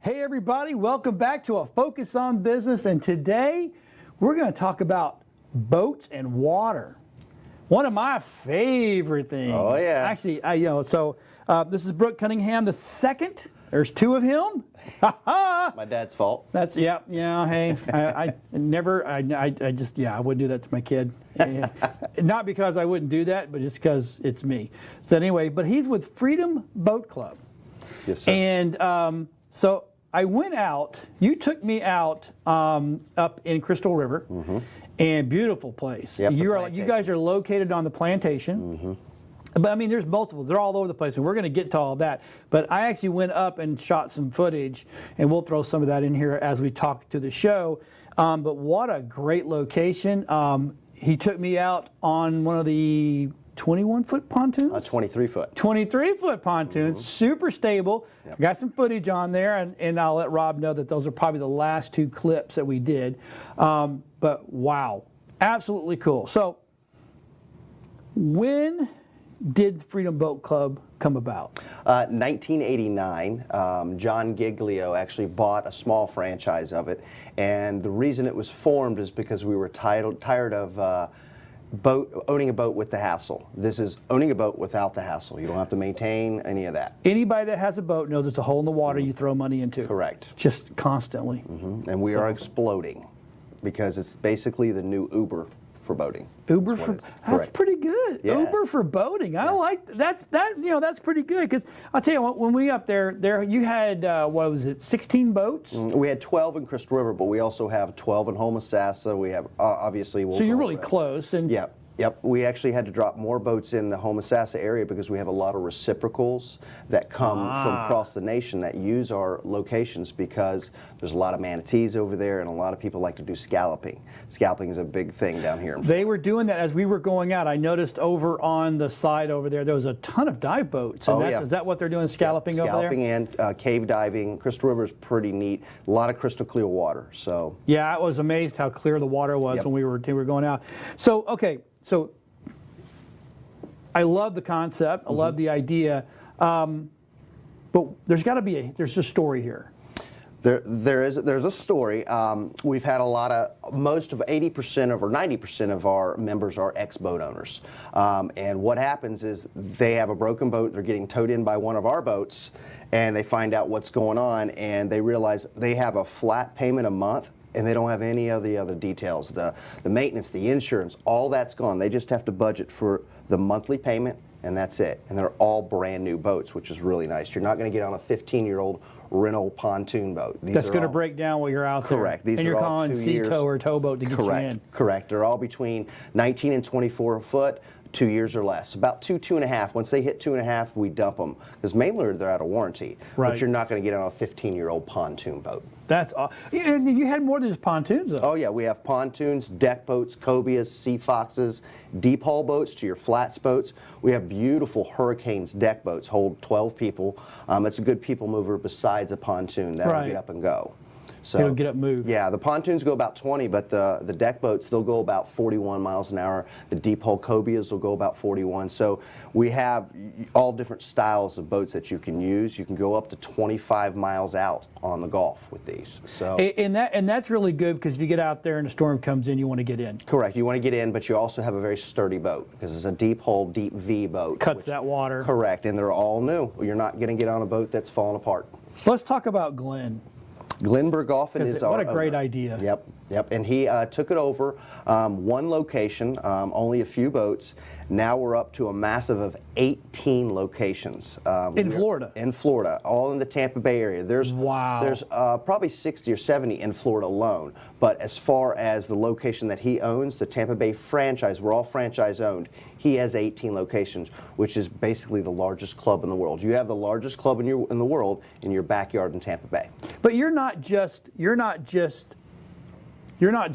Hey everybody, welcome back to a Focus on Business, and today we're going to talk about boats and water. One of my favorite things. Oh yeah. Actually, this is Brooke Cunningham II. There's two of him. My dad's fault. That's yeah. Hey, I wouldn't do that to my kid. Not because I wouldn't do that, but just because it's me. So anyway, but he's with Freedom Boat Club. Yes, sir. And so I went out. You took me out up in Crystal River, and beautiful place. Yep, You guys are located on the plantation. But I mean, there's multiple. They're all over the place, and we're going to get to all that. But I actually went up and shot some footage, and we'll throw some of that in here as we talk to the show. But what a great location. He took me out on one of the 21-foot pontoons? 23-foot. 23-foot pontoons, super stable. Yep. Got some footage on there, and I'll let Rob know that those are probably the last two clips that we did. But wow, absolutely cool. So when did Freedom Boat Club come about? 1989, John Giglio actually bought a small franchise of it, and the reason it was formed is because we were tired of owning a boat with the hassle. This is owning a boat without the hassle. You don't have to maintain any of that. Anybody that has a boat knows it's a hole in the water you throw money into. Correct. Just constantly. And we are exploding because it's basically the new Uber for boating. Uber for that's pretty good. Yeah. Uber for boating. I like that's pretty good, because I'll tell you what, when we up there you had what was it, 16 boats? We had 12 in Crystal River, but we also have 12 in Homosassa. We have obviously. So you're really close. And Yep. We actually had to drop more boats in the Homosassa area because we have a lot of reciprocals that come from across the nation that use our locations, because there's a lot of manatees over there and a lot of people like to do scalloping. Scalloping is a big thing down here. They were doing that as we were going out. I noticed over on the side over there was a ton of dive boats. And is that what they're doing, scalloping over there? Scalloping and cave diving. Crystal River is pretty neat. A lot of crystal clear water. So yeah, I was amazed how clear the water was when we were going out. So okay. So I love the concept, I love the idea, but there's got to be there's a story here. There's a story. We've had most of 80% or 90% of our members are ex-boat owners, and what happens is they have a broken boat, they're getting towed in by one of our boats, and they find out what's going on, and they realize they have a flat payment a month, and they don't have any of the other details. The maintenance, the insurance, all that's gone. They just have to budget for the monthly payment, and that's it. And they're all brand new boats, which is really nice. You're not going to get on a 15-year-old rental pontoon boat. That's going to break down while you're out there. Correct. These and are you're all calling 2 sea years. tow or towboat to get you in. Correct. They're all between 19 and 24 foot. 2 years or less. About 2.5. Once they hit 2.5, we dump them, because mainly they're out of warranty. Right. But you're not going to get on a 15-year-old pontoon boat. That's and you had more than just pontoons, though. Oh yeah, we have pontoons, deck boats, cobias, sea foxes, deep haul boats to your flats boats. We have beautiful Hurricanes deck boats, hold 12 people. It's a good people mover besides a pontoon that'll get up and go. So it'll get up, move. Yeah, the pontoons go about 20, but the deck boats, they'll go about 41 miles an hour. The deep hull cobias will go about 41. So we have all different styles of boats that you can use. You can go up to 25 miles out on the Gulf with these. So and that's really good, because if you get out there and a storm comes in, you want to get in. Correct. You want to get in, but you also have a very sturdy boat, because it's a deep hull, deep V boat. Cuts that water. Correct, and they're all new. You're not going to get on a boat that's falling apart. So let's talk about Glenn. Glenn Berghoffen is our What a great owner. idea. Yep. And he took it over, one location, only a few boats. Now we're up to a massive of 18 locations. In Florida? In Florida, all in the Tampa Bay area. There's probably 60 or 70 in Florida alone. But as far as the location that he owns, the Tampa Bay franchise, we're all franchise owned. He has 18 locations, which is basically the largest club in the world. You have the largest club in the world in your backyard in Tampa Bay. But you're not just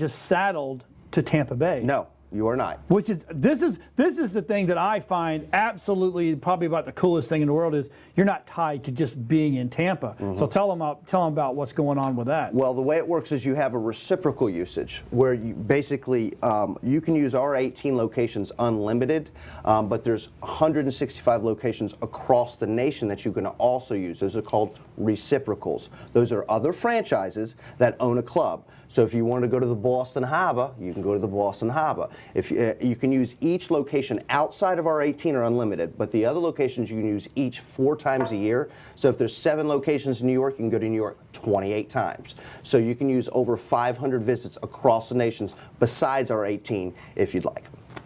saddled to Tampa Bay. No. you are not. Which is this is the thing that I find absolutely probably about the coolest thing in the world is you're not tied to just being in Tampa. So tell them about what's going on with that. Well, the way it works is you have a reciprocal usage where you basically you can use our 18 locations unlimited, but there's 165 locations across the nation that you can also use. Those are called reciprocals. Those are other franchises that own a club. So if you want to go to the Boston Harbor, you can go to the Boston Harbor. If you can use each location outside of our 18 are unlimited, but the other locations you can use each 4 times a year. So if there's 7 locations in New York, you can go to New York 28 times. So you can use over 500 visits across the nation besides our 18 if you'd like.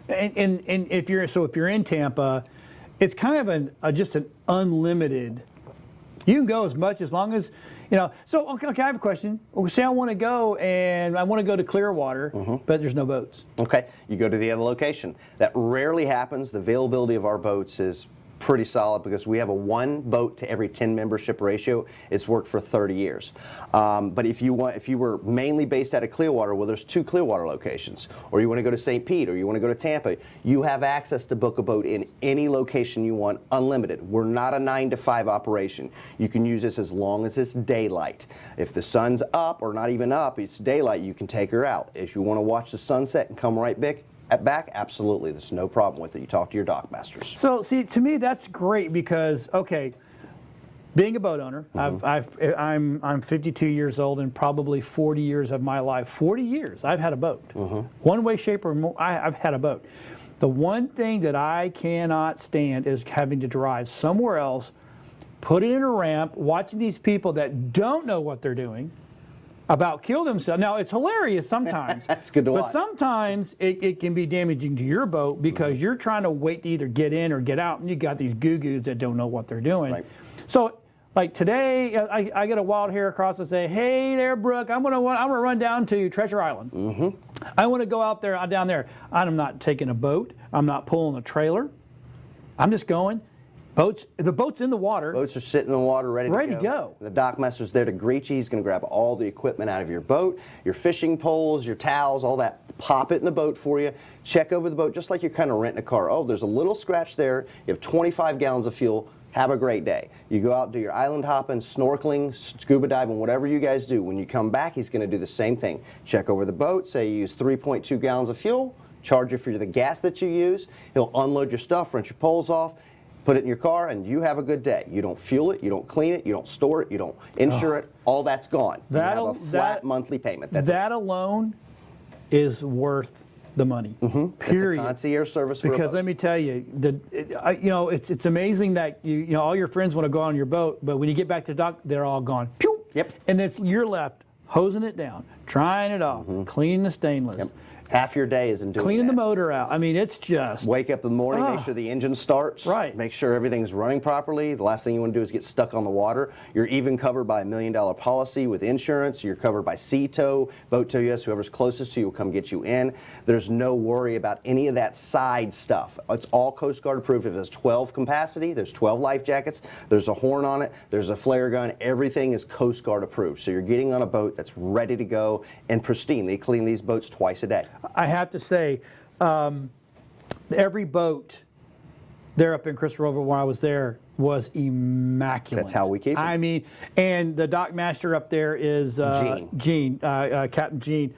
And if you're in Tampa, it's kind of just an unlimited. You can go as long as. So okay, I have a question. Say I want to go to Clearwater, but there's no boats. Okay, you go to the other location. That rarely happens. The availability of our boats is pretty solid because we have a 1 boat to every 10 membership ratio. It's worked for 30 years. But if you were mainly based out of Clearwater, well, there's 2 Clearwater locations, or you want to go to St. Pete, or you want to go to Tampa, you have access to book a boat in any location you want, unlimited. We're not a 9 to 5 operation. You can use this as long as it's daylight. If the sun's up or not even up, it's daylight, you can take her out. If you want to watch the sunset and come right back, absolutely. There's no problem with it. You talk to your dock masters. So, see, to me, that's great because, okay, being a boat owner, I'm 52 years old, and probably 40 years of my life, 40 years, I've had a boat. One way, shape, or more, I've had a boat. The one thing that I cannot stand is having to drive somewhere else, put it in a ramp, watching these people that don't know what they're doing, about kill themselves. Now, it's hilarious sometimes. It's good to watch. But sometimes it can be damaging to your boat because you're trying to wait to either get in or get out, and you got these goo-goos that don't know what they're doing. Right. So, like today, I get a wild hair across and say, "Hey there, Brooke, I'm gonna run down to Treasure Island. I want to go out there, down there. I'm not taking a boat. I'm not pulling a trailer. I'm just going." The boat's in the water. Boats are sitting in the water ready to go. The dock master's there to greet you. He's going to grab all the equipment out of your boat, your fishing poles, your towels, all that. Pop it in the boat for you. Check over the boat just like you're kind of renting a car. Oh, there's a little scratch there. You have 25 gallons of fuel. Have a great day. You go out, do your island hopping, snorkeling, scuba diving, whatever you guys do. When you come back, he's going to do the same thing. Check over the boat. Say you use 3.2 gallons of fuel. Charge you for the gas that you use. He'll unload your stuff, rinse your poles off, put it in your car, and you have a good day. You don't fuel it, you don't clean it, you don't store it, you don't insure it. All that's gone. You have a flat monthly payment. That alone is worth the money. Period. It's a concierge service for because let me tell you, it's amazing that all your friends want to go on your boat, but when you get back to dock, they're all gone. Pew! Yep. And you're left hosing it down, trying it off, cleaning the stainless. Yep. Half your day is in doing cleaning the motor out. I mean, it's just wake up in the morning, make sure the engine starts, right. Make sure everything's running properly. The last thing you want to do is get stuck on the water. You're even covered by $1 million policy with insurance. You're covered by Sea Tow, Boat Tow US. Whoever's closest to you will come get you in. There's no worry about any of that side stuff. It's all Coast Guard approved. If there's 12 capacity, there's 12 life jackets. There's a horn on it. There's a flare gun. Everything is Coast Guard approved. So you're getting on a boat that's ready to go and pristine. They clean these boats twice a day. I have to say, every boat there up in Crystal River when I was there was immaculate. That's how we keep it. I mean, and the dock master up there is Gene, Captain Gene.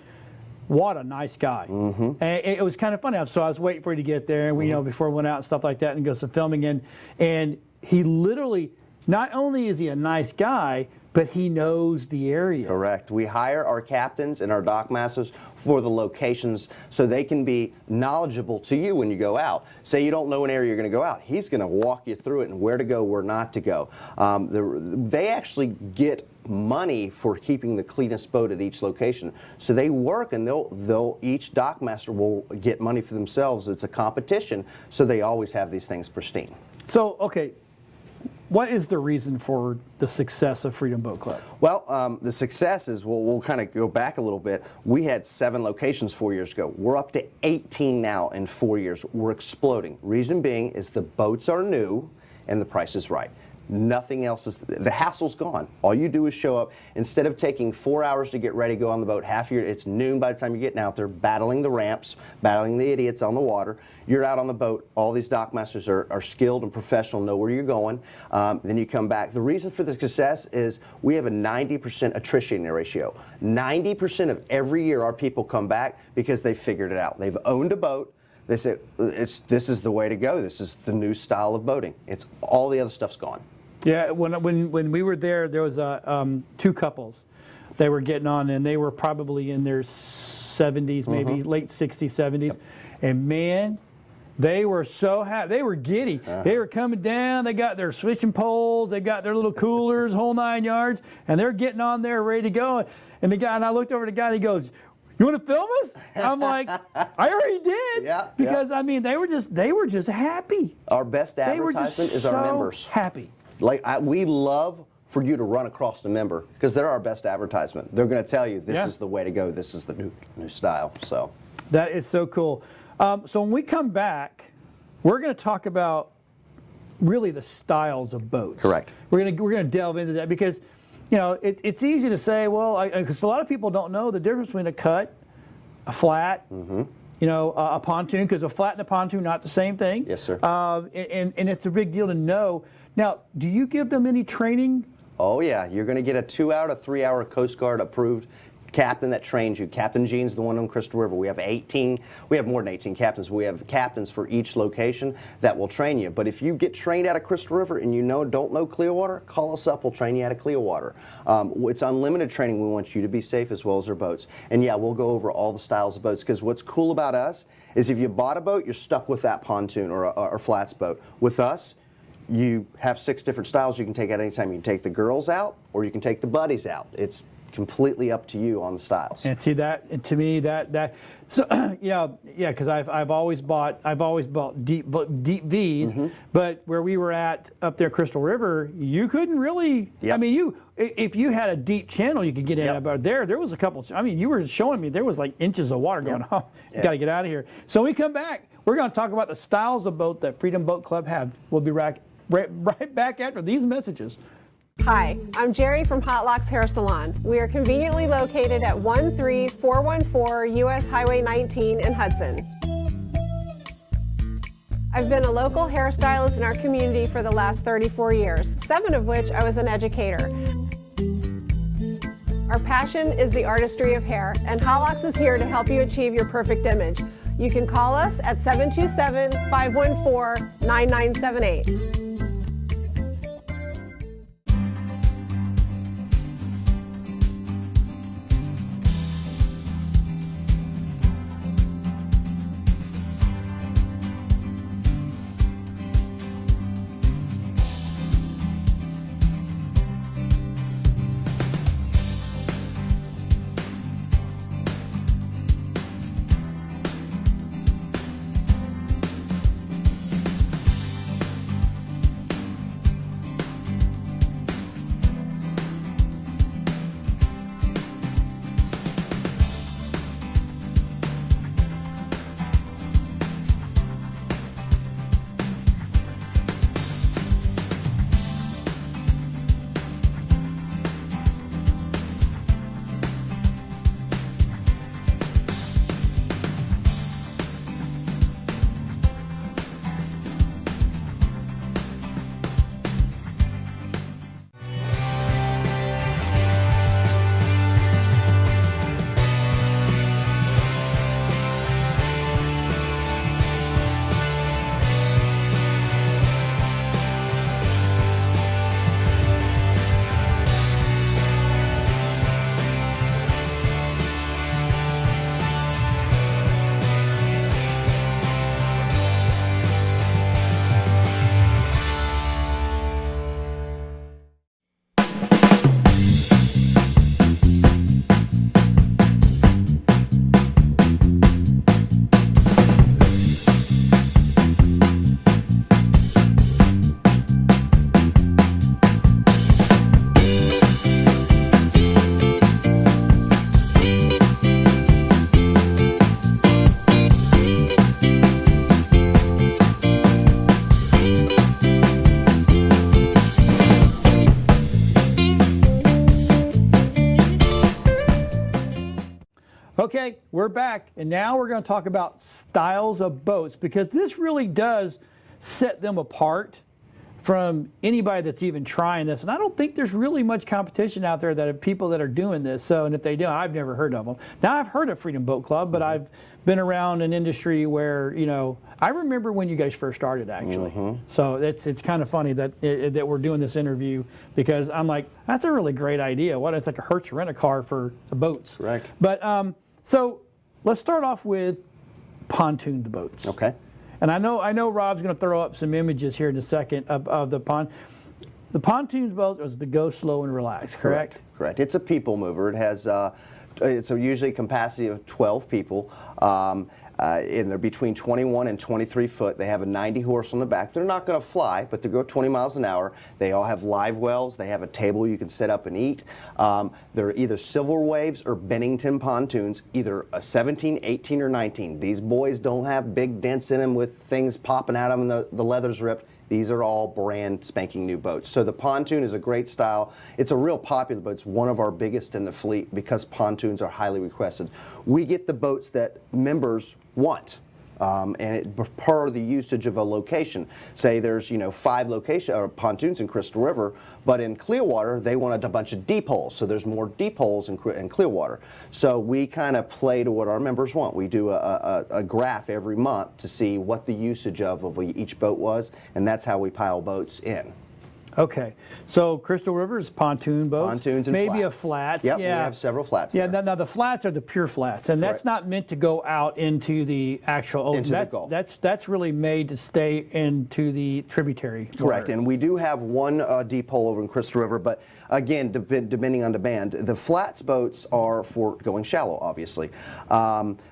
What a nice guy. And it was kind of funny. So I was waiting for you to get there, and we, before we went out and stuff like that, and go some filming, and he literally, not only is he a nice guy, but he knows the area. Correct. We hire our captains and our dock masters for the locations so they can be knowledgeable to you when you go out. Say you don't know an area you're going to go out. He's going to walk you through it and where to go, where not to go. They actually get money for keeping the cleanest boat at each location. So they work, and each dock master will get money for themselves. It's a competition, so they always have these things pristine. So, okay. What is the reason for the success of Freedom Boat Club? Well, the success is, we'll kind of go back a little bit. We had 7 locations 4 years ago. We're up to 18 now in 4 years. We're exploding. Reason being is the boats are new and the price is right. Nothing else is, the hassle's gone. All you do is show up. Instead of taking 4 hours to get ready, go on the boat, it's noon by the time you're getting out there, battling the ramps, battling the idiots on the water. You're out on the boat. All these dock masters are skilled and professional, know where you're going. Then you come back. The reason for the success is we have a 90% attrition ratio. 90% of every year our people come back because they figured it out. They've owned a boat. They say, this is the way to go. This is the new style of boating. It's all the other stuff's gone. Yeah, when we were there was two couples. They were getting on, and they were probably in their 70s, maybe late 60s, 70s. Yep. And man, they were so happy. They were giddy. They were coming down. They got their switching poles. They got their little coolers, whole 9 yards, and they're getting on there ready to go. And I looked over at the guy, and he goes, "You want to film us?" I'm like, "I already did." Yeah, because I mean, they were just happy. Our best advertisement is our members. Happy. Like we love for you to run across the member because they're our best advertisement. They're going to tell you this is the way to go. This is the new style. So that is so cool. So when we come back, we're going to talk about really the styles of boats. Correct. We're going to delve into that because, you know, it's easy to say, well, because a lot of people don't know the difference between a cut, a flat, you know, a pontoon, because a flat and a pontoon not the same thing. Yes, sir. And it's a big deal to know. Now, do you give them any training? Oh yeah, you're going to get a 2 hour to 3 hour Coast Guard approved captain that trains you. Captain Gene's the one on Crystal River. We have 18. We have more than 18 captains. We have captains for each location that will train you. But if you get trained out of Crystal River and you don't know Clearwater, call us up. We'll train you out of Clearwater. It's unlimited training. We want you to be safe as well as our boats. And yeah, we'll go over all the styles of boats because what's cool about us is if you bought a boat, you're stuck with that pontoon or flats boat. With us, you have 6 different styles you can take out anytime. You can take the girls out or you can take the buddies out. It's completely up to you on the styles. And see that to me so yeah, because I've always bought deep V's, but where we were at up there Crystal River, you couldn't really. Yep. I mean, if you had a deep channel, you could get in. But there was a couple. I mean, you were showing me there was like inches of water going. Oh, you got to get out of here. So when we come back, we're going to talk about the styles of boat that Freedom Boat Club have. We'll be right back after these messages. Hi, I'm Jerry from Hot Locks Hair Salon. We are conveniently located at 13414 US Highway 19 in Hudson. I've been a local hairstylist in our community for the last 34 years, 7 of which I was an educator. Our passion is the artistry of hair, and Hot Locks is here to help you achieve your perfect image. You can call us at 727-514-9978. Okay, we're back, and now we're going to talk about styles of boats, because this really does set them apart from anybody that's even trying this. And I don't think there's really much competition out there that have people that are doing this. So, and if they do, I've never heard of them. Now, I've heard of Freedom Boat Club, but I've been around an industry where, you know, I remember when you guys first started, actually. So it's kind of funny that that we're doing this interview, because I'm like, that's a really great idea. What, it's like a Hertz rent-a-car for the boats. Correct. But so let's start off with pontooned boats. Okay. And I know Rob's going to throw up some images here in a second of the The pontoons boat is the go slow and relax, correct? Correct. It's a people mover. It has it's usually a capacity of 12 people. And they're between 21 and 23 foot. They have a 90 horse on the back. They're not going to fly, but they go 20 miles an hour. They all have live wells. They have a table you can set up and eat. They're either Silver Waves or Bennington pontoons, either a 17, 18, or 19. These boys don't have big dents in them with things popping out of them and the leather's ripped. These are all brand spanking new boats. So the pontoon is a great style. It's a real popular boat. It's one of our biggest in the fleet because pontoons are highly requested. We get the boats that members want. And it per the usage of a location. Say there's 5 location or pontoons in Crystal River, but in Clearwater they wanted a bunch of deep holes. So there's more deep holes in Clearwater. So we kind of play to what our members want. We do a graph every month to see what the usage of each boat was, and that's how we pile boats in. Okay, so Crystal River is pontoon boats. Pontoons and maybe flats. a flats. Yep, yeah. we have several flats. Yeah, there. now the flats are the pure flats, and that's not meant to go out into the actual ocean. Into the Gulf. That's really made to stay into the tributary. Correct, water. and we do have one deep hole over in Crystal River, but again, depending on demand, the flats boats are for going shallow. Obviously,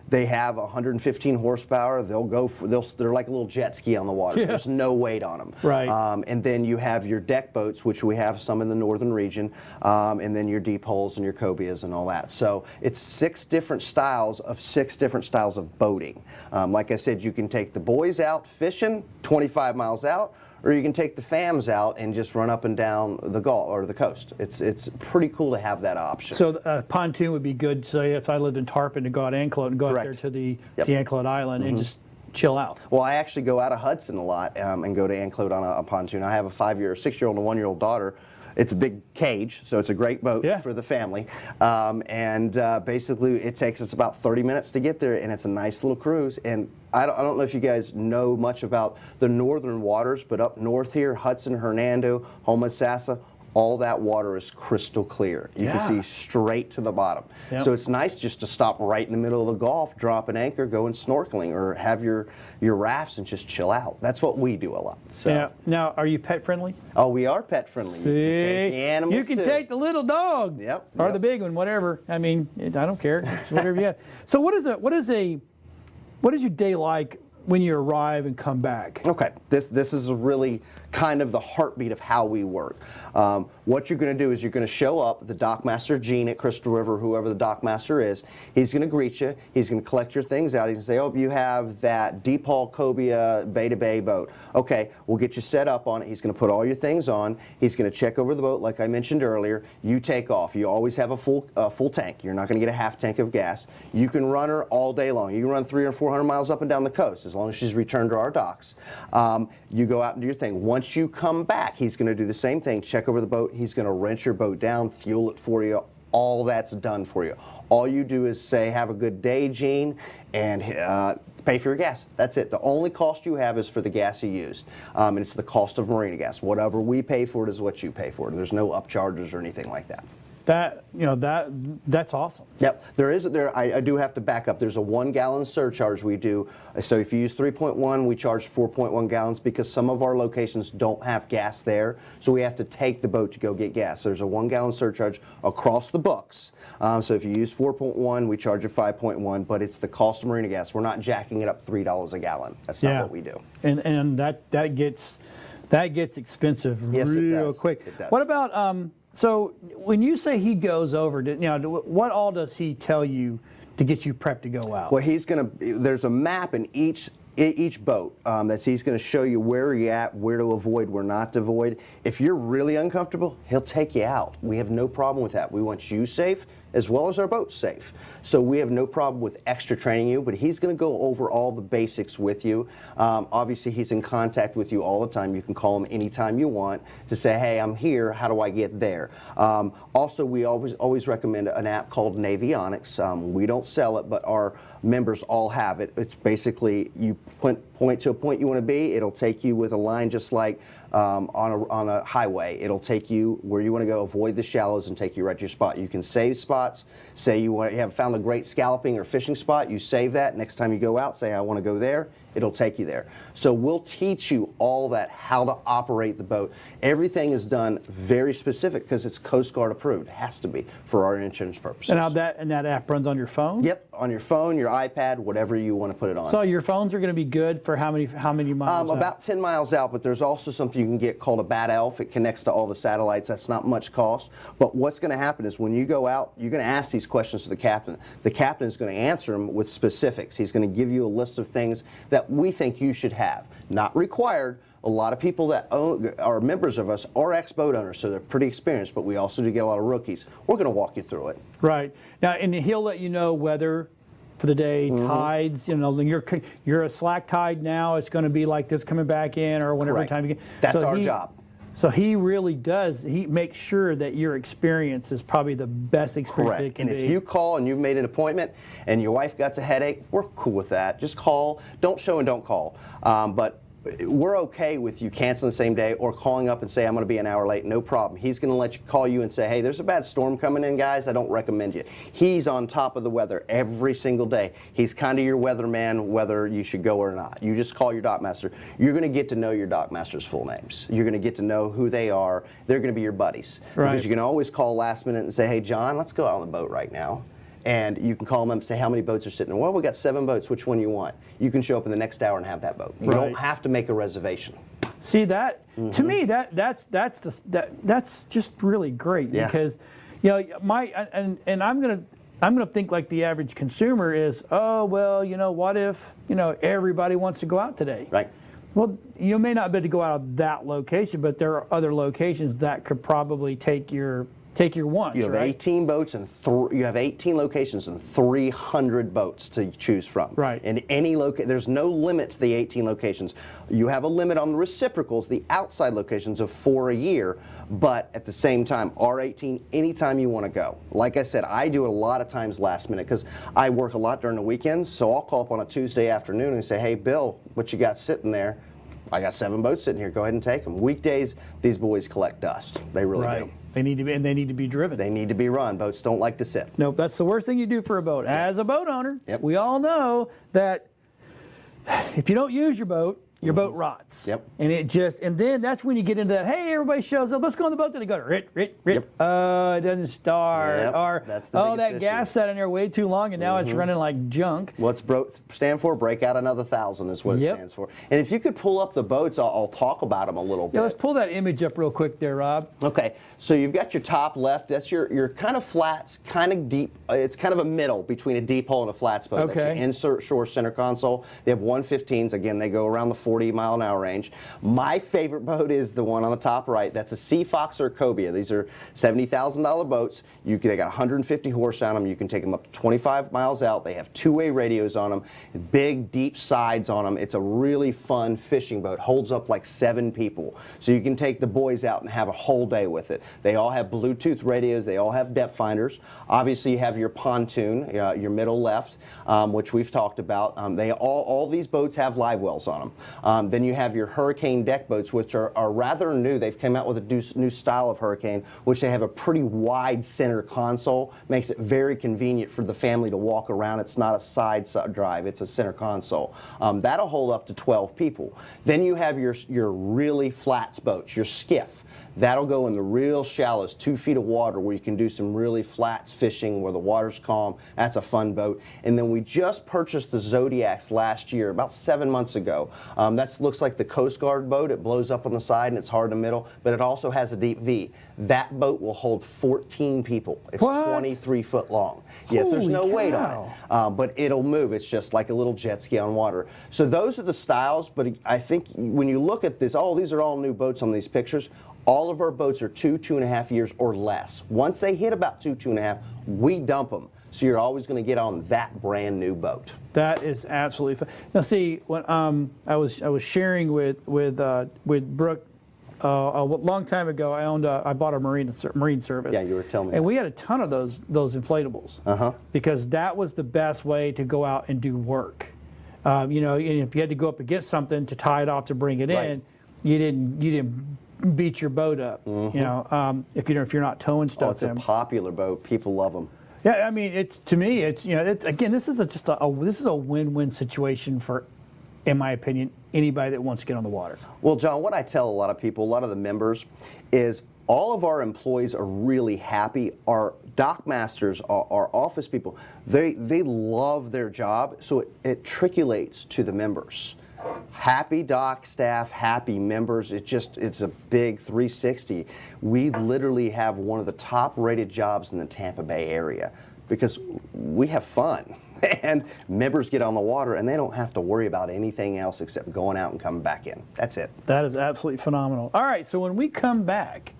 they have 115 horsepower. They're like a little jet ski on the water. Yeah. There's no weight on them. Right. And then you have your deck boats, which we have some in the northern region, and then your deep holes and your cobias and all that. So it's 6 different styles of boating. Like I said, you can take the boys out fishing 25 miles out, or you can take the fams out and just run up and down the Gulf or the coast. It's pretty cool to have that option. So a pontoon would be good. Say if I lived in Tarpon, to go out Anclote and go out there Correct. to the Yep. Anclote Island and just chill out. Well, I actually go out of Hudson a lot and go to Anclote on a pontoon. I have a 6-year-old and a 1-year-old daughter. It's a big cage, so it's a great boat for the family. Basically, it takes us about 30 minutes to get there, and it's a nice little cruise. And I don't know if you guys know much about the northern waters, but up north here, Hudson, Hernando, Homosassa, all that water is crystal clear. You can see straight to the bottom. Yep. So it's nice just to stop right in the middle of the Gulf, drop an anchor, go and snorkeling, or have your rafts and just chill out. That's what we do a lot. So. Yeah. Now, are you pet friendly? Oh, we are pet friendly. See, you can take the animals you can too. take the little dog, or the big one, whatever. I mean, I don't care. It's whatever you get. So, what is your day like when you arrive and come back? Okay, this is really kind of the heartbeat of how we work. What you're going to do is you're going to show up, the dockmaster Gene at Crystal River, whoever the dockmaster is, he's going to greet you, he's going to collect your things out, he's going to say, oh, you have that deep hull cobia bay to bay boat. Okay, we'll get you set up on it. He's going to put all your things on, he's going to check over the boat like I mentioned earlier, you take off. You always have a full tank. You're not going to get a half tank of gas. You can run her all day long. You can run 300 or 400 miles up and down the coast as long as she's returned to our docks. You go out and do your thing. Once you come back, he's going to do the same thing, check over the boat, he's going to wrench your boat down, fuel it for you, all that's done for you. All you do is say, have a good day, Gene, and pay for your gas. That's it. The only cost you have is for the gas you used, and it's the cost of marina gas. Whatever we pay for it is what you pay for it. There's no upcharges or anything like that. That's awesome. Yep, I do have to back up. There's a 1-gallon surcharge we do. So if you use 3.1, we charge 4.1 gallons because some of our locations don't have gas there. So we have to take the boat to go get gas. So there's a 1-gallon surcharge across the books. So if you use 4.1, we charge you 5.1, but it's the cost of marina gas. We're not jacking it up $3 a gallon. That's not what we do. And that gets expensive real quick. It does. What about so when you say he goes over, what all does he tell you to get you prepped to go out? Well, there's a map in each each boat that he's going to show you where you're at, where to avoid, where not to avoid. If you're really uncomfortable, he'll take you out. We have no problem with that. We want you safe as well as our boat safe. So we have no problem with extra training you, but he's going to go over all the basics with you. Obviously, he's in contact with you all the time. You can call him anytime you want to say, hey, I'm here. How do I get there? Also, we always recommend an app called Navionics. We don't sell it, but our members all have it. It's basically you point to a point you want to be. It'll take you with a line just like on a highway. It'll take you where you want to go, avoid the shallows, and take you right to your spot. You can save spots. Say you have found a great scalloping or fishing spot, you save that. Next time you go out, say I want to go there. It'll take you there. So we'll teach you all that, how to operate the boat. Everything is done very specific because it's Coast Guard approved. It has to be for our insurance purposes. And that app runs on your phone? Yep, on your phone, your iPad, whatever you want to put it on. So your phones are going to be good for how many miles out? About 10 miles out, but there's also something you can get called a Bat Elf. It connects to all the satellites. That's not much cost. But what's going to happen is when you go out, you're going to ask these questions to the captain. The captain is going to answer them with specifics. He's going to give you a list of things that we think you should have. Not required. A lot of people that are members of us are ex-boat owners, so they're pretty experienced, but we also do get a lot of rookies. We're going to walk you through it. Right. Now, and he'll let you know weather for the day, tides, you know, you're a slack tide now, it's going to be like this coming back in or whenever Correct. time you get. That's our job. So he really does, he makes sure that your experience is probably the best experience it can be. be. And if you call and you've made an appointment and your wife got a headache, we're cool with that. Just call. Don't show and don't call. But we're okay with you canceling the same day or calling up and say, I'm going to be an hour late. No problem. He's going to call you and say, hey, there's a bad storm coming in, guys. I don't recommend you. He's on top of the weather every single day. He's kind of your weatherman, whether you should go or not. You just call your dockmaster. You're going to get to know your dockmaster's full names. You're going to get to know who they are. They're going to be your buddies. Right. Because you can always call last minute and say, hey, John, let's go out on the boat right now. And you can call them up and say, how many boats are sitting there? Well, we got 7 boats. Which one you want? You can show up in the next hour and have that boat. You don't have to make a reservation. See that? To me, that's just really great because, you know, and I'm gonna think like the average consumer is, oh well, you know, what if everybody wants to go out today? Right. Well, you may not be able to go out of that location, but there are other locations that could probably take your wants. You have 18 boats and you have 18 locations and 300 boats to choose from. Right. And there's no limit to the 18 locations. You have a limit on the reciprocals, the outside locations of 4 a year, but at the same time, R18 anytime you want to go. Like I said, I do it a lot of times last minute because I work a lot during the weekends, so I'll call up on a Tuesday afternoon and say, hey, Bill, what you got sitting there? I got 7 boats sitting here. Go ahead and take them. Weekdays, these boys collect dust. They really do. They need to be driven. They need to be run. Boats don't like to sit. Nope, that's the worst thing you do for a boat. As a boat owner, we all know that if you don't use your boat rots. Yep. And then that's when you get into that, hey, everybody shows up, let's go on the boat. Then they go, rit. Yep. It doesn't start. Yep. Or, That's the biggest that issue. gas sat in there way too long and now it's running like junk. What's stand for? Break out another 1,000 is what it stands for. And if you could pull up the boats, I'll talk about them a little bit. Yeah, let's pull that image up real quick there, Rob. Okay, so you've got your top left. That's your kind of flats, kind of deep. It's kind of a middle between a deep hole and a flats boat. Okay. That's your insert shore center console. They have 115s. Again, they go around the 40-mile-an-hour range. My favorite boat is the one on the top right. That's a Sea Fox or a Cobia. These are $70,000 boats. They got 150 horse on them. You can take them up to 25 miles out. They have 2-way radios on them, big, deep sides on them. It's a really fun fishing boat. Holds up like 7 people. So you can take the boys out and have a whole day with it. They all have Bluetooth radios. They all have depth finders. Obviously, you have your pontoon, your middle left, which we've talked about. All these boats have live wells on them. Then you have your Hurricane deck boats, which are rather new. They've come out with a new style of Hurricane, which they have a pretty wide center console. Makes it very convenient for the family to walk around. It's not a side drive. It's a center console. That'll hold up to 12 people. Then you have your really flats boats, your skiff. That'll go in the real shallows, 2 feet of water, where you can do some really flats fishing where the water's calm. That's a fun boat. And then we just purchased the Zodiacs last year, about 7 months ago. That looks like the Coast Guard boat. It blows up on the side and it's hard in the middle, but it also has a deep V. That boat will hold 14 people. It's What? 23 foot long. Yes, there's no Holy weight on it, but it'll move. It's just like a little jet ski on water. So those are the styles, but I think when you look at this, these are all new boats on these pictures. All of our boats are 2.5 years or less. Once they hit about 2.5, we dump them. So you're always going to get on that brand new boat. That is absolutely fun. Now, see, when I was sharing with Brooke a long time ago, I bought a marine service. Yeah, you were telling me. And that. we had a ton of those inflatables. Because that was the best way to go out and do work. You know, and if you had to go up against something to tie it off to bring it in, you didn't beat your boat up. You know, if you're not towing stuff. Oh, it's a popular boat. People love them. Yeah, I mean, to me, again, this is a win-win situation for, in my opinion, anybody that wants to get on the water. Well, John, what I tell a lot of people, a lot of the members, is all of our employees are really happy. Our dock masters, our office people, they love their job, so it trickulates to the members. Happy dock staff, happy members. It's a big 360. We literally have one of the top rated jobs in the Tampa Bay area because we have fun and members get on the water and they don't have to worry about anything else except going out and coming back in. That's it. That is absolutely phenomenal. All right, so when we come back,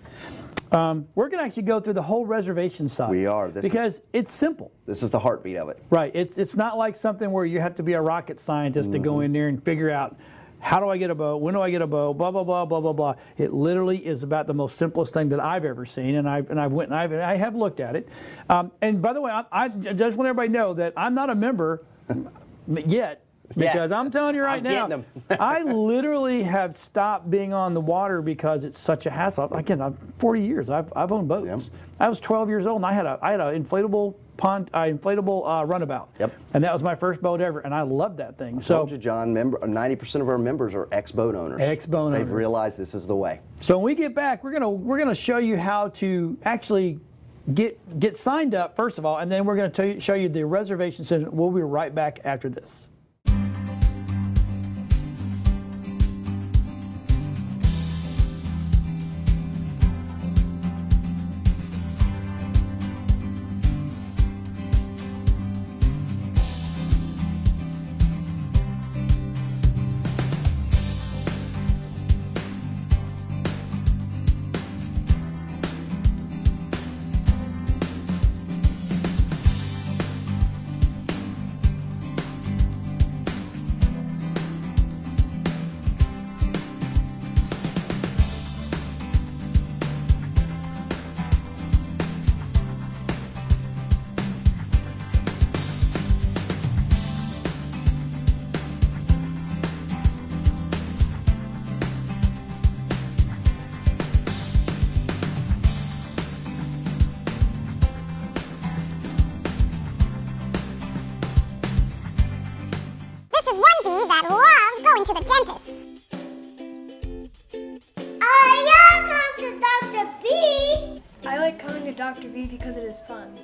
we're going to actually go through the whole reservation side. We are. Because it's simple. This is the heartbeat of it. Right. It's not like something where you have to be a rocket scientist to go in there and figure out, how do I get a boat? When do I get a boat? Blah, blah, blah, blah, blah, blah. It literally is about the most simplest thing that I've ever seen, and I have looked at it. And by the way, I just want everybody to know that I'm not a member yet. Because I'm telling you right now, I literally have stopped being on the water because it's such a hassle. Again, I'm 40 years. I've owned boats. Yep. I was 12 years old and I had an inflatable runabout. Yep. And that was my first boat ever, and I loved that thing. I told you, John, 90% of our members are ex-boat owners. Ex-boat owners. They've realized this is the way. So when we get back, we're gonna show you how to actually get signed up first of all, and then we're going to show you the reservation system. We'll be right back after this. That loves going to the dentist. I am Dr. B. I like coming to Dr. B because it is fun.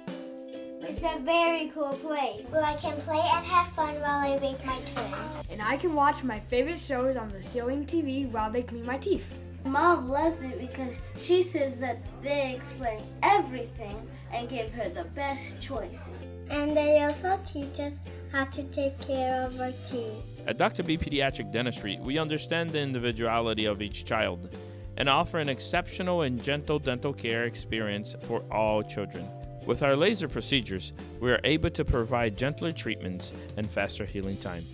It's a very cool place where I can play and have fun while I make my twin. And I can watch my favorite shows on the ceiling TV while they clean my teeth. Mom loves it because she says that they explain everything and give her the best choices. And they also teach us how to take care of our teeth. At Dr. B Pediatric Dentistry, we understand the individuality of each child and offer an exceptional and gentle dental care experience for all children. With our laser procedures, we are able to provide gentler treatments and faster healing time.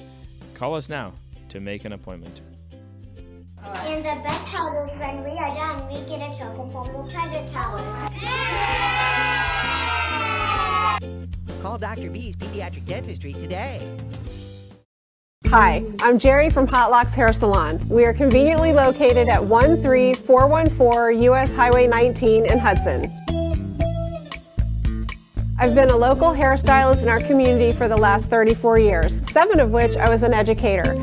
Call us now to make an appointment. And the best part is when we are done, we get a token from the treasure tower. Call Dr. B's Pediatric Dentistry today. Hi, I'm Jerry from Hot Locks Hair Salon. We are conveniently located at 13414 US Highway 19 in Hudson. I've been a local hairstylist in our community for the last 34 years, 7 of which I was an educator.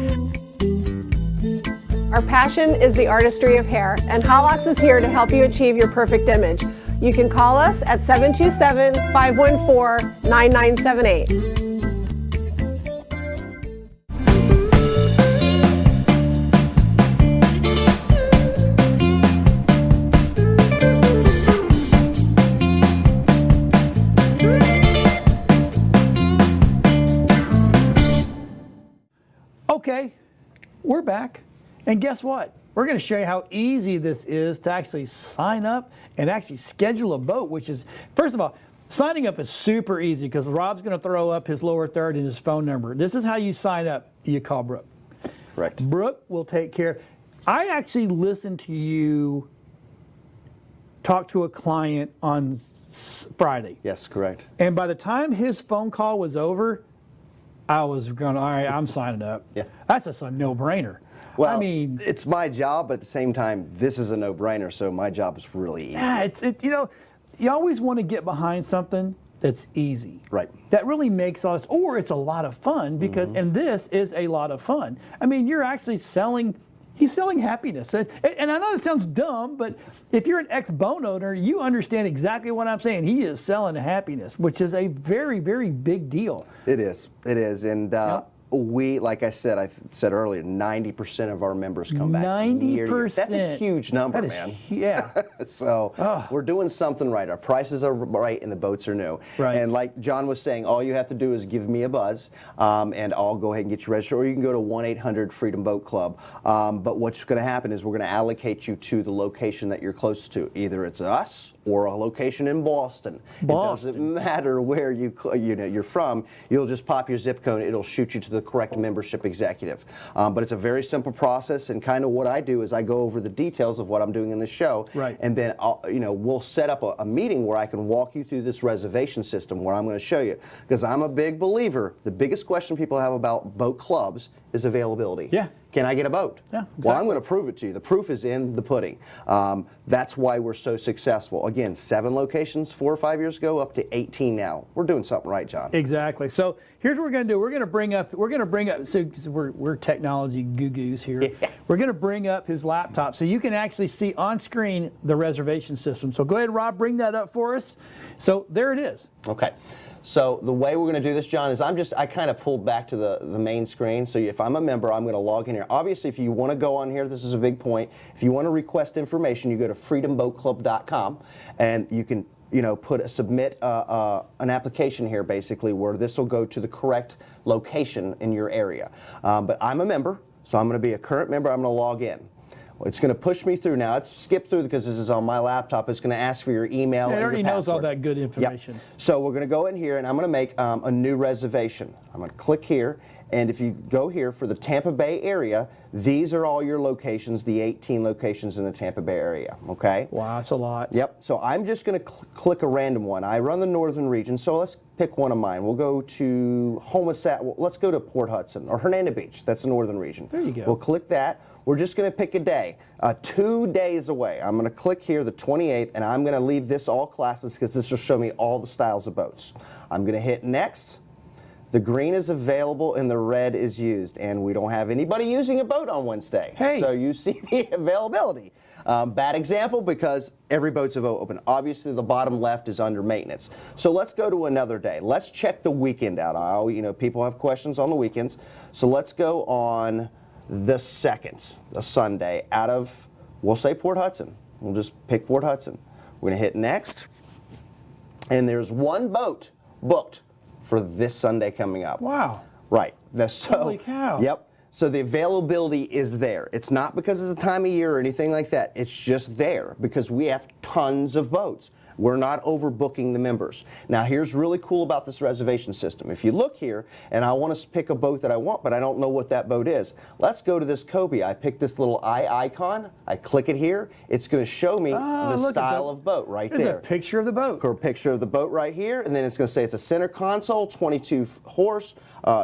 Our passion is the artistry of hair, and Hot Locks is here to help you achieve your perfect image. You can call us at 727-514-9978. Okay, we're back. And guess what? We're going to show you how easy this is to actually sign up and actually schedule a boat, which is, first of all, signing up is super easy because Rob's going to throw up his lower third and his phone number. This is how you sign up. You call Brooke. Correct. Brooke will take care. I actually listened to you talk to a client on Friday. Yes, correct. And by the time his phone call was over, I was going, all right, I'm signing up. Yeah. That's just a no-brainer. Well, I mean, it's my job, but at the same time, this is a no-brainer, so my job is really easy. yeah, you know, you always want to get behind something that's easy. Right. That really makes us, or it's a lot of fun because, and this is a lot of fun. I mean, you're actually he's selling happiness. And I know it sounds dumb, but if you're an ex-boat owner, you understand exactly what I'm saying. He is selling happiness, which is a very, very big deal. It is. And we, like I said, said earlier, 90% of our members come back. 90%. That's a huge number, That is, man. Yeah. So we're doing something right. Our prices are right and the boats are new. Right. And like John was saying, all you have to do is give me a buzz and I'll go ahead and get you registered. Or you can go to 1-800-FREEDOM Boat Club. But what's going to happen is we're going to allocate you to the location that you're close to. Either it's us or a location in Boston. It doesn't matter where you're from. You'll just pop your zip code. It'll shoot you to the correct membership executive. But it's a very simple process, and kind of what I do is I go over the details of what I'm doing in the show, right. And then we'll set up a meeting where I can walk you through this reservation system where I'm going to show you. Because I'm a big believer. The biggest question people have about boat clubs is availability. Yeah. Can I get a boat? Yeah, exactly. Well, I'm going to prove it to you. The proof is in the pudding. That's why we're so successful. Again, 7 locations 4 or 5 years ago, up to 18 now. We're doing something right, John. Exactly. So here's what we're going to do. We're going to bring up. So 'cause we're technology goo-goos here. Yeah. We're going to bring up his laptop so you can actually see on screen the reservation system. So go ahead, Rob, bring that up for us. So there it is. Okay. So the way we're going to do this, John, is I kind of pulled back to the main screen. So if I'm a member, I'm going to log in here. Obviously, if you want to go on here, this is a big point. If you want to request information, you go to freedomboatclub.com and you can submit an application here basically where this will go to the correct location in your area. But I'm a member, so I'm going to be a current member. I'm going to log in. It's going to push me through now. It's skipped through because this is on my laptop. It's going to ask for your email and your password. It already knows all that good information. Yep. So we're going to go in here and I'm going to make a new reservation. I'm going to click here, and if you go here for the Tampa Bay area, these are all your locations, the 18 locations in the Tampa Bay area, okay? Wow, that's a lot. Yep. So I'm just going to click a random one. I run the northern region, so let's pick one of mine. We'll go to let's go to Port Hudson or Hernando Beach. That's the northern region. There you go. We'll click that. We're just going to pick a day, 2 days away. I'm going to click here, the 28th, and I'm going to leave this all classes because this will show me all the styles of boats. I'm going to hit next. The green is available and the red is used, and we don't have anybody using a boat on Wednesday. Hey. So you see the availability. Bad example because every boat's open. Obviously, the bottom left is under maintenance. So let's go to another day. Let's check the weekend out. People have questions on the weekends. So let's go on the 2nd, a Sunday, out of, we'll say Port Hudson. We'll just pick Port Hudson. We're going to hit next. And there's one boat booked for this Sunday coming up. Wow. Right. Holy cow. Yep. So the availability is there. It's not because it's a time of year or anything like that. It's just there because we have tons of boats. We're not overbooking the members. Now, here's really cool about this reservation system. If you look here, and I want to pick a boat that I want, but I don't know what that boat is. Let's go to this cobia. I pick this little eye icon. I click it here. It's going to show me the style of boat right there. There's a picture of the boat. Or a picture of the boat right here, and then it's going to say it's a center console, 22 horse,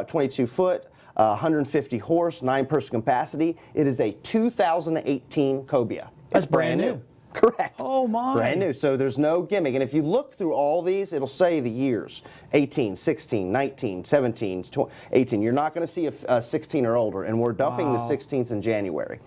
22 foot. 150 horse, 9-person capacity. It is a 2018 cobia. That's brand new. Correct. Oh, my. Brand new. So there's no gimmick. And if you look through all these, it'll say the years. 18, 16, 19, 17, 18. You're not going to see a 16 or older. And we're dumping the 16s in January.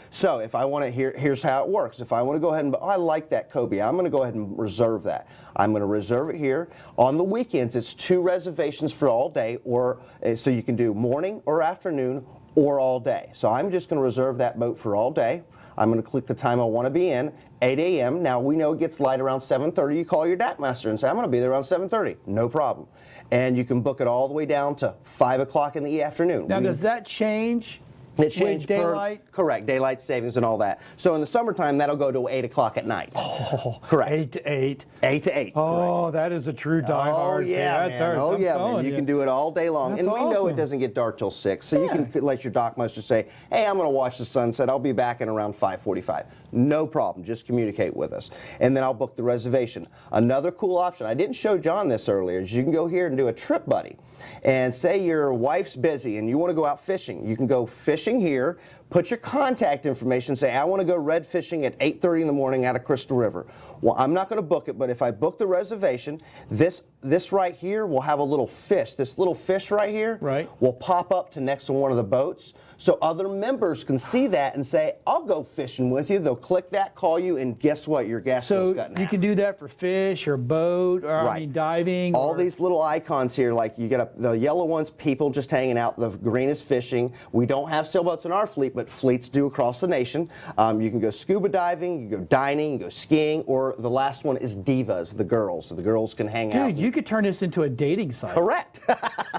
So if I want to, here's how it works. If I want to go ahead and, I like that Kobe, I'm going to go ahead and reserve that. I'm going to reserve it here. On the weekends, it's 2 reservations for all day, or so you can do morning or afternoon or all day. So I'm just going to reserve that boat for all day. I'm going to click the time I want to be in, 8 a.m. Now, we know it gets light around 7:30. You call your DAC master and say, I'm going to be there around 7:30. No problem. And you can book it all the way down to 5 o'clock in the afternoon. Now, does that change? It changed with daylight? Correct, daylight savings and all that. So in the summertime, that'll go to 8 o'clock at night. Oh, correct. 8 to 8. 8 to 8. Oh, correct. that is a true diehard. Oh yeah, That's man. Oh yeah, man. You can do it all day long, That's and we know it awesome. doesn't get dark till 6. So you can let your dock master say, "Hey, I'm going to watch the sunset. I'll be back in around 5:45." No problem. Just communicate with us, and then I'll book the reservation. Another cool option. I didn't show John this earlier. Is you can go here and do a trip buddy, and say your wife's busy and you want to go out fishing. You can go fishing here. Put your contact information, say, I want to go red fishing at 8:30 in the morning out of Crystal River. Well, I'm not going to book it, but if I book the reservation, this right here will have a little fish. This little fish right here will pop up to next to one of the boats. So other members can see that and say, I'll go fishing with you. They'll click that, call you, and guess what? Your gas bill's cut in half. You can do that for fish or boat or I mean, diving. All these little icons here, like you get the yellow ones, people just hanging out. The green is fishing. We don't have sailboats in our fleet, but fleets do across the nation. You can go scuba diving, you can go dining, you can go skiing, or the last one is divas, the girls. So the girls can hang out. Dude, you could turn this into a dating site. Correct.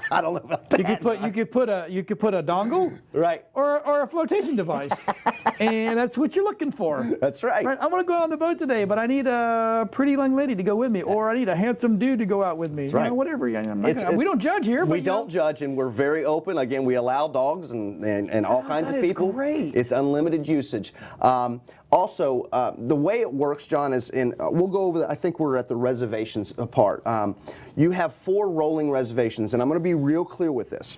I don't know about that. You could put a dongle. Right. Or a flotation device. And that's what you're looking for. That's right. I want to go on the boat today, but I need a pretty young lady to go with me, or I need a handsome dude to go out with me. That's right. You know, whatever. We don't judge here. We but, don't judge, and we're very open. Again, we allow dogs and all kinds of people. Great. It's unlimited usage. Also, the way it works, John, is we'll go over I think we're at the reservations part. You have 4 rolling reservations, and I'm going to be real clear with this.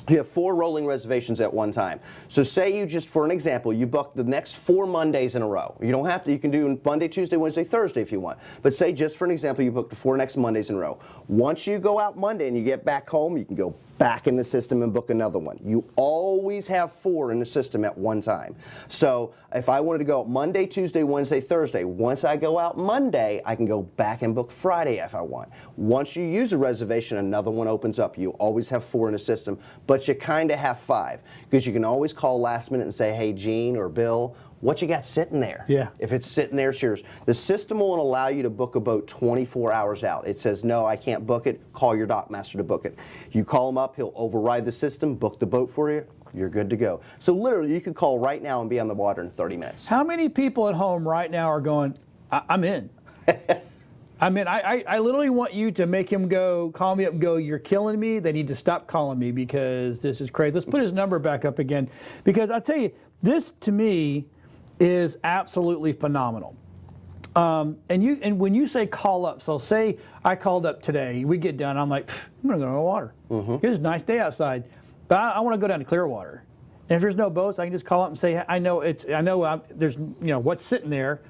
You have 4 rolling reservations at one time. So say you just, for an example, you book the next 4 Mondays in a row. You don't have to, you can do Monday, Tuesday, Wednesday, Thursday if you want. But say just for an example, you book the 4 next Mondays in a row. Once you go out Monday and you get back home, you can go back in the system and book another one. You always have 4 in the system at one time. So if I wanted to go out Monday, Tuesday, Wednesday, Thursday, once I go out Monday, I can go back and book Friday if I want. Once you use a reservation, another one opens up. You always have 4 in the system, but you kind of have 5 because you can always call last minute and say, hey, Gene or Bill, what you got sitting there? Yeah. If it's sitting there, it's yours. The system won't allow you to book a boat 24 hours out. It says, no, I can't book it. Call your dock master to book it. You call him up, he'll override the system, book the boat for you. You're good to go. So literally, you could call right now and be on the water in 30 minutes. How many people at home right now are going, I'm in? I mean, I literally want you to make him go, call me up and go, you're killing me. They need to stop calling me because this is crazy. Let's put his number back up again. Because I'll tell you, this to me is absolutely phenomenal. And when you say call up, so say I called up today, we get done, I'm like, I'm going to go to the water. It's a nice day outside, but I want to go down to Clearwater. And if there's no boats, I can just call up and say, I know there's, what's sitting there.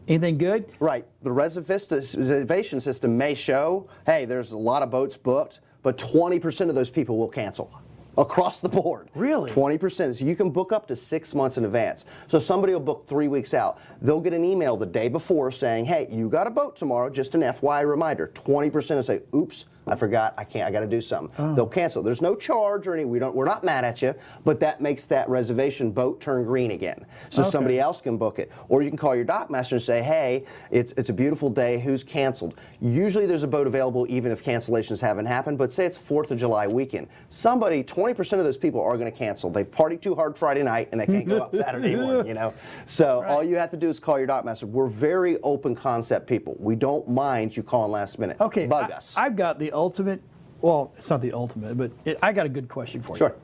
Anything good? Right. The reservation system may show, hey, there's a lot of boats booked, but 20% of those people will cancel. Across the board. Really? 20%. So you can book up to 6 months in advance. So somebody will book 3 weeks out. They'll get an email the day before saying, hey, you got a boat tomorrow, just an FYI reminder. 20% will say, oops, I forgot, I got to do something. They'll cancel. There's no charge or anything. We're not mad at you, but that makes that reservation boat turn green again. So somebody else can book it. Or you can call your dock master and say, hey, it's a beautiful day, who's canceled? Usually there's a boat available even if cancellations haven't happened, but say it's 4th of July weekend. 20% of those people are going to cancel. They've partied too hard Friday night and they can't go out Saturday morning, So all you have to do is call your dock master. We're very open concept people. We don't mind you calling last minute. Okay, Bug us. I've got the ultimate, well, it's not the ultimate, but I got a good question for you. Sure.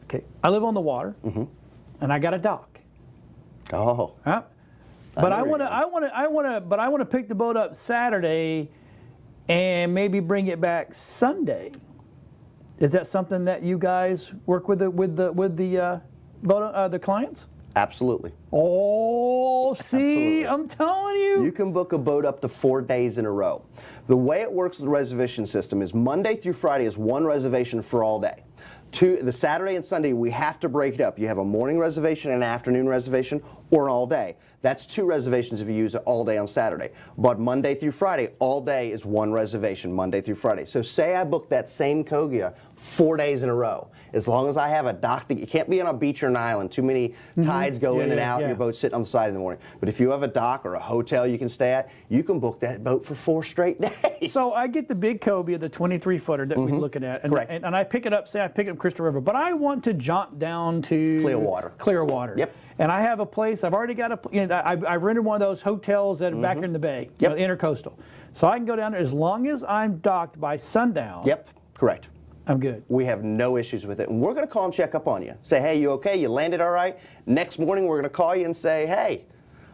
Okay, I live on the water, and I got a dock. Oh. Huh? But I want to pick the boat up Saturday, and maybe bring it back Sunday. Is that something that you guys work with the clients? Absolutely. Oh, see, Absolutely. I'm telling you. You can book a boat up to 4 days in a row. The way it works with the reservation system is Monday through Friday is one reservation for all day. The Saturday and Sunday, we have to break it up. You have a morning reservation, an afternoon reservation, or an all day. That's 2 reservations if you use it all day on Saturday. But Monday through Friday, all day is one reservation, Monday through Friday. So say I book that same Kogia 4 days in a row. As long as I have a dock, you can't be on a beach or an island. Too many tides go in and out, and your boat's sitting on the side in the morning. But if you have a dock or a hotel you can stay at, you can book that boat for 4 straight days. So I get the big Cobia, the 23-footer that we're looking at, and, Correct. and I pick it up, say I pick it up Crystal River, but I want to jaunt down to Clearwater. Yep. And I have a place, I've already got I've rented one of those hotels that are back in the bay, Yep. Intercoastal. So I can go down there as long as I'm docked by sundown. Yep, correct. I'm good. We have no issues with it. And we're going to call and check up on you. Say, hey, you okay? You landed all right? Next morning, we're going to call you and say, hey,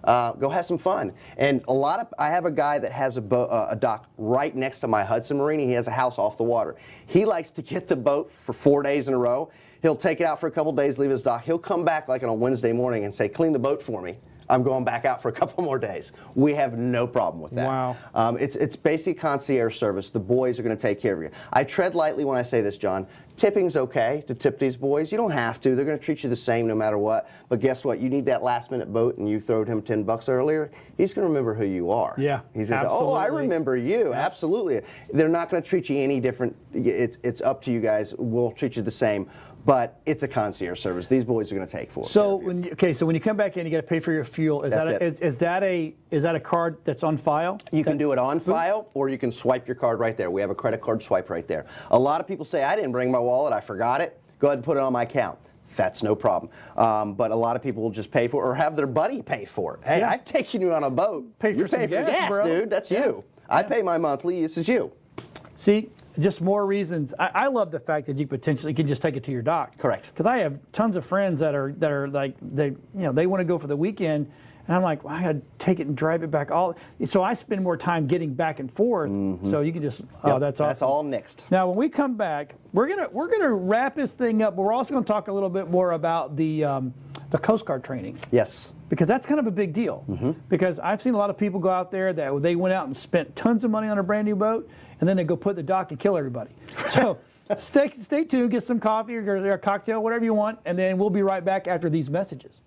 go have some fun. And I have a guy that has a dock right next to my Hudson Marina. He has a house off the water. He likes to get the boat for 4 days in a row. He'll take it out for a couple days, leave his dock. He'll come back like on a Wednesday morning and say, clean the boat for me. I'm going back out for a couple more days. We have no problem with that. Wow. It's basic concierge service. The boys are going to take care of you. I tread lightly when I say this, John. Tipping's okay to tip these boys. You don't have to. They're going to treat you the same no matter what. But guess what? You need that last-minute boat, and you throwed him $10 earlier. He's going to remember who you are. Yeah, He's going to say, oh, I remember you. Yeah. Absolutely. They're not going to treat you any different. It's up to you guys. We'll treat you the same. But it's a concierge service. These boys are going to take for it. So when you come back in, you got to pay for your fuel. Is that a card that's on file? You can do it on file, or you can swipe your card right there. We have a credit card swipe right there. A lot of people say, I didn't bring my wallet, I forgot it. Go ahead and put it on my account. That's no problem. But a lot of people will just pay for it or have their buddy pay for it. Hey, Yeah. I've taken you on a boat. You're paying for the gas, bro. dude. That's you. I pay my monthly. This is you. See, just more reasons. I love the fact that you potentially can just take it to your dock. Correct. Because I have tons of friends that are like they want to go for the weekend, and I'm like, well, I got to take it and drive it back so I spend more time getting back and forth. So you can just that's awesome. That's all next. Now when we come back, we're gonna wrap this thing up. But we're also gonna talk a little bit more about the Coast Guard training. Yes. Because that's kind of a big deal. Because I've seen a lot of people go out there that they went out and spent tons of money on a brand new boat, and then they go put in the dock and kill everybody. So stay tuned, get some coffee or a cocktail, whatever you want, and then we'll be right back after these messages.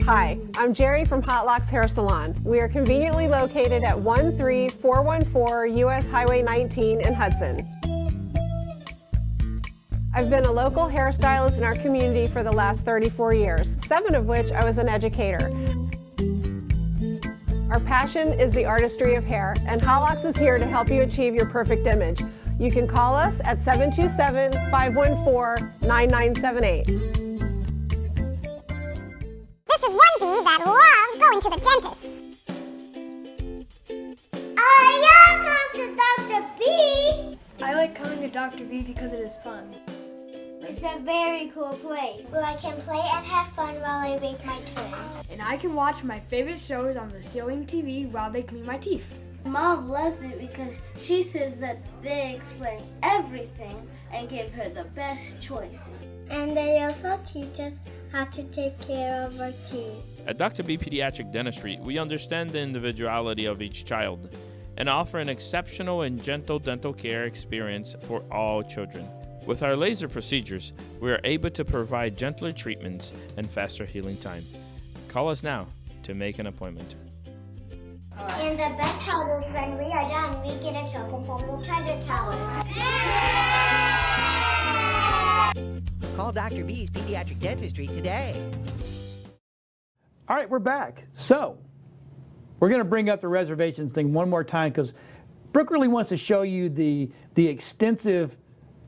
Hi, I'm Jerry from Hot Locks Hair Salon. We are conveniently located at 13414 US Highway 19 in Hudson. I've been a local hairstylist in our community for the last 34 years, 7 of which I was an educator. Our passion is the artistry of hair, and Hot Locks is here to help you achieve your perfect image. You can call us at 727-514-9978. This is one bee that loves going to the dentist. I love going to Dr. B. I like coming to Dr. B because it is fun. It's a very cool place where I can play and have fun while I make my turn. And I can watch my favorite shows on the ceiling TV while they clean my teeth. Mom loves it because she says that they explain everything and give her the best choices. And they also teach us how to take care of our teeth. At Dr. B Pediatric Dentistry, we understand the individuality of each child and offer an exceptional and gentle dental care experience for all children. With our laser procedures, we are able to provide gentler treatments and faster healing time. Call us now to make an appointment. And the best part is when we are done, we get a chocolate from the treasure tower. Call Dr. B's Pediatric Dentistry today. All right, we're back. So we're going to bring up the reservations thing one more time because Brooke really wants to show you the extensive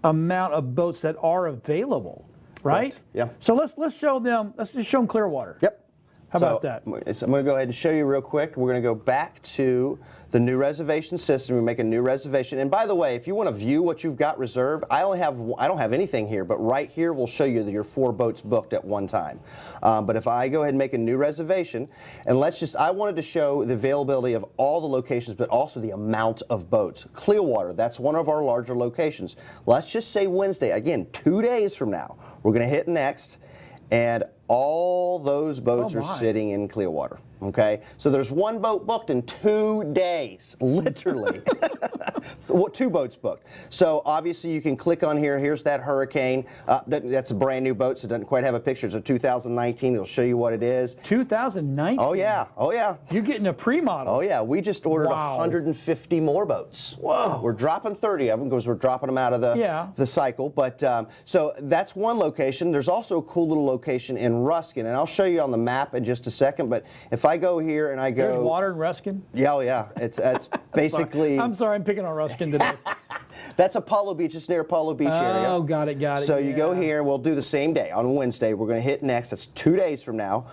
amount of boats that are available, right? Correct. Yeah. So let's show them. Let's just show them Clearwater. Yep. How about that? I'm going to go ahead and show you real quick. We're going to go back to the new reservation system. We make a new reservation. And by the way, if you want to view what you've got reserved, I don't have anything here, but right here will show you that your 4 boats booked at one time. But if I go ahead and make a new reservation, and I wanted to show the availability of all the locations, but also the amount of boats. Clearwater, that's one of our larger locations. Let's just say Wednesday, again, 2 days from now, we're going to hit next, and all those boats are sitting in Clearwater. Okay, so there's 1 boat booked in 2 days, literally. 2 boats booked. So obviously you can click on here. Here's that Hurricane. That's a brand new boat, so it doesn't quite have a picture. It's a 2019. It'll show you what it is. 2019. Oh yeah, oh yeah. You're getting a pre-model. Oh yeah, we just ordered Wow. 150 more boats. Whoa. We're dropping 30 of them because we're dropping them out of the cycle. But so that's one location. There's also a cool little location in Ruskin, and I'll show you on the map in just a second. But if I go here and I go, There's water in Ruskin. yeah, oh yeah, it's basically. I'm sorry, I'm picking on Ruskin today. That's Apollo Beach. It's near Apollo Beach area. Oh, got it. So you go here. We'll do the same day on Wednesday. We're going to hit next. That's 2 days from now.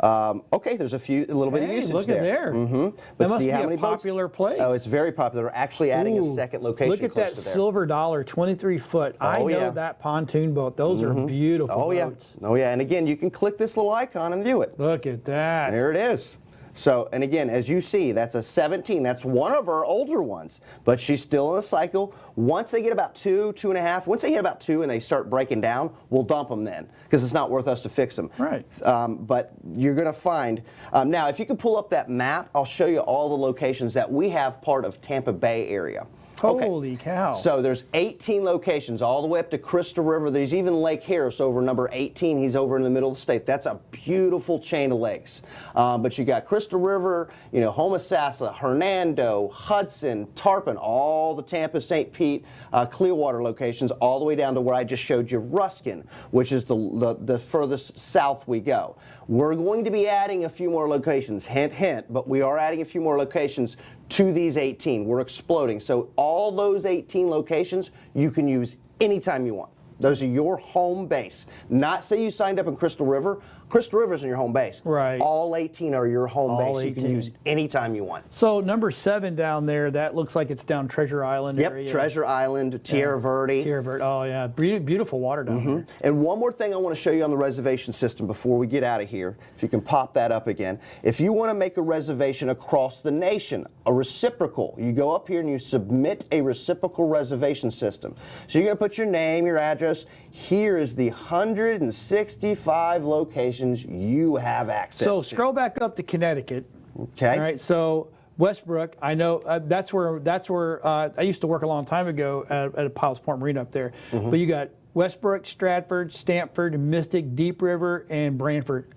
Okay, there's a little bit of usage look there. at there. But That must see be how a many popular boats? place. Oh, it's very popular. We're actually adding a second location Look at close that to there. silver dollar, 23 foot. I know yeah. that pontoon boat. Those are beautiful boats. Oh yeah. And again, you can click this little icon and view it. Look at that. There it is. So, and again, as you see, that's a 17. That's one of our older ones, but she's still in the cycle. Once they get about 2.5, once they hit about 2 and they start breaking down, we'll dump them then because it's not worth us to fix them. Right. But you're going to find, now if you can pull up that map, I'll show you all the locations that we have part of Tampa Bay area. Holy cow. So there's 18 locations all the way up to Crystal River. There's even Lake Harris over number 18. He's over in the middle of the state. That's a beautiful chain of lakes. But you got Crystal River, Homosassa, Hernando, Hudson, Tarpon, all the Tampa, St. Pete, Clearwater locations, all the way down to where I just showed you Ruskin, which is the furthest south we go. We're going to be adding a few more locations, hint, hint, but we are adding a few more locations to these 18. We're exploding. So all those 18 locations you can use anytime you want. Those are your home base. Not say you signed up in Crystal River. Crystal River isn't your home base. Right. All 18 are your home All base. You can 18. use anytime you want. So number 7 down there, that looks like it's down Treasure Island area. Yep, Treasure Island, Tierra Verde. Tierra Verde. Oh yeah, beautiful water down there. And one more thing I want to show you on the reservation system before we get out of here, if you can pop that up again. If you want to make a reservation across the nation, a reciprocal, you go up here and you submit a reciprocal reservation system. So you're going to put your name, your address. Here is the 165 locations you have access So to. scroll back up to Connecticut. Okay. All right. So Westbrook, I know that's where I used to work a long time ago at Piles Point Marina up there. But you got Westbrook, Stratford, Stamford, Mystic, Deep River, and Branford.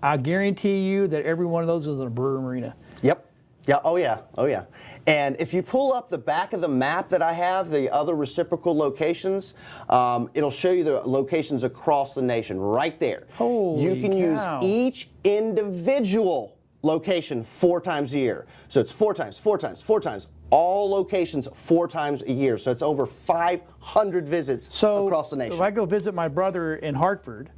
I guarantee you that every one of those is a brewer marina. Yep. Yeah, oh yeah, oh yeah. And if you pull up the back of the map that I have, the other reciprocal locations, it'll show you the locations across the nation right there. Holy You can cow. use each individual location 4 times a year. So it's 4 times, 4 times, 4 times. All locations 4 times a year. So it's over 500 visits across the nation. If I go visit my brother in Hartford,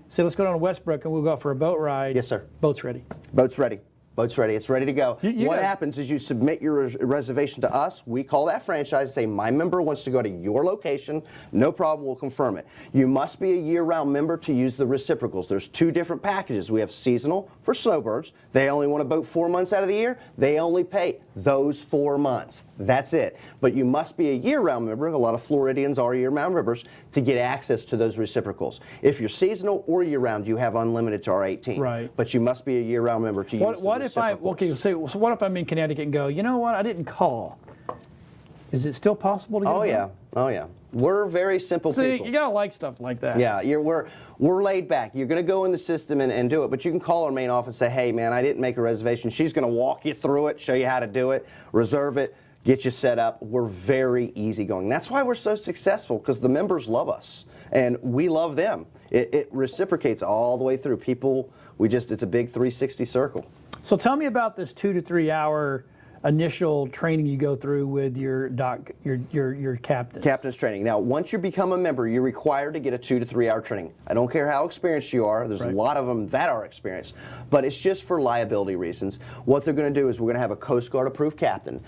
say let's go down to Westbrook and we'll go out for a boat ride. Yes, sir. Boat's ready. Boat's ready. Boat's ready. It's ready to go. You What got- happens is you submit your reservation to us. We call that franchise and say, my member wants to go to your location. No problem. We'll confirm it. You must be a year-round member to use the reciprocals. There's 2 different packages. We have seasonal for snowbirds. They only want to boat 4 months out of the year. They only pay those 4 months. That's it. But you must be a year-round member. A lot of Floridians are year-round members to get access to those reciprocals. If you're seasonal or year-round, you have unlimited to our 18. Right. But you must be a year-round member to use the What if I, reciprocals. okay, so what if I'm in Connecticut and go, you know what, I didn't call. Is it still possible to get Oh a yeah, boat? oh yeah. We're very simple See, people. you gotta like stuff like that. Yeah, we're laid back. You're going to go in the system and do it, but you can call our main office and say, hey man, I didn't make a reservation. She's going to walk you through it, show you how to do it, reserve it, get you set up. We're very easygoing. That's why we're so successful, because the members love us and we love them. It reciprocates all the way through. People, it's a big 360 circle. So tell me about this 2 to 3 hour initial training you go through with your captains. Captain's training. Now, once you become a member, you're required to get a 2 to 3 hour training. I don't care how experienced you are. There's Right. a lot of them that are experienced, but it's just for liability reasons. What they're going to do is we're going to have a Coast Guard approved captain